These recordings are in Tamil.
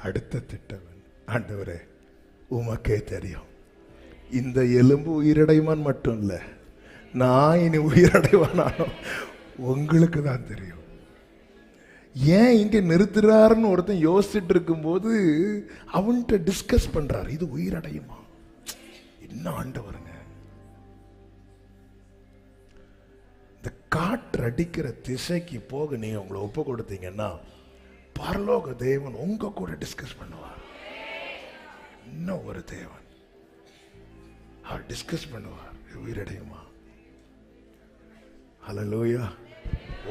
அடுத்த திட்டம் ஆண்டவரே உமக்கே தெரியும். இந்த எலும்பு உயிரடைவான் மட்டும் இல்லை, நான் இனி உயிரடைவானானோ உங்களுக்கு தான் தெரியும். ஏன் இங்க நிறுத்துறாருன்னு ஒருத்தன் யோசிச்சுட்டு இருக்கும்போது அவன்கிட்ட டிஸ்கஸ் பண்றாரு, இது உயிரடையுமா? என்ன ஆண்டவருங்க, இந்த காற்று அடிக்கிற திசைக்கு போக நீங்க உங்களை ஒப்பு கொடுத்தீங்கன்னா பரலோக தேவன் உங்க கூட டிஸ்கஸ் பண்ணுவார். இன்னும் ஒரு தேவன் அவர் டிஸ்கஸ் பண்ணுவார், உயிரடையுமா? ஹல்லேலூயா.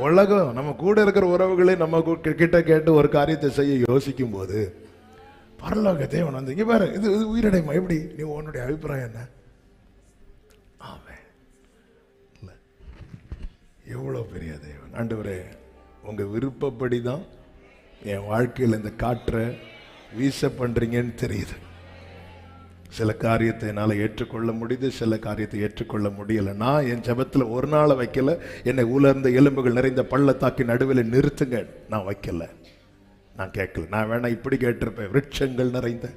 உலகம் நம்ம கூட இருக்கிற உறவுகளே நம்ம கிட்ட கேட்டு ஒரு காரியத்தை செய்ய யோசிக்கும் போது பரலோக தேவன் வந்து இங்க பாரு, இது உயிரடையுமா? எப்படி? நீ உன்னுடைய அபிப்பிராயம் என்ன? ஆமென். எவ்வளவு பெரிய தேவன். ஆண்டவரே, உங்க விருப்பப்படி தான் என் வாழ்க்கையில் இந்த காற்றை வீச பண்றீங்கன்னு தெரியுது. சில காரியத்தை என்னால் ஏற்றுக்கொள்ள முடியுது, சில காரியத்தை ஏற்றுக்கொள்ள முடியலை. நான் என் ஜெபத்தில் ஒரு நாளை வைக்கல, என்னை உலர்ந்த எலும்புகள் நிறைந்த பள்ளத்தாக்கின் நடுவில் நிறுத்துங்க, நான் வைக்கல, நான் கேட்கல. நான் வேணா இப்படி கேட்டிருப்பேன், விருட்சங்கள் நிறைந்த.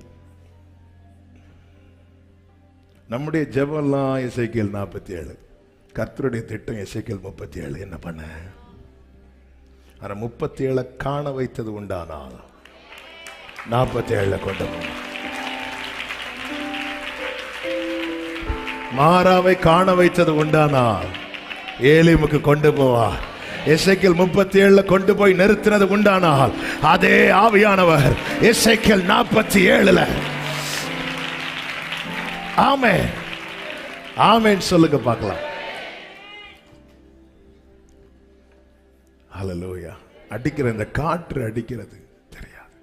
நம்முடைய ஜெபம்லாம் எசேக்கியேல் 47, கர்த்தருடைய திட்டம் எசேக்கியேல் 37. என்ன பண்ண? ஆனா 37 காண வைத்தது உண்டானால் 47 கொண்டு போன. மாறாவை காண வைத்தது உண்டானால் ஏலிமுக்கு கொண்டு போவார். எசேக்கியேல் 37 கொண்டு போய் நிறுத்தினது உண்டானால் அதே ஆவியானவர் எசேக்கியேல் 47. ஆமென், ஆமென் சொல்லுங்க பார்க்கலாம். ஹல்லேலூயா. அடிக்கிற இந்த காற்று அடிக்கிறது தெரியாது,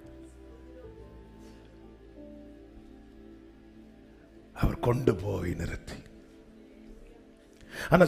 அவர் கொண்டு போய் நிறுத்தி. ஆனா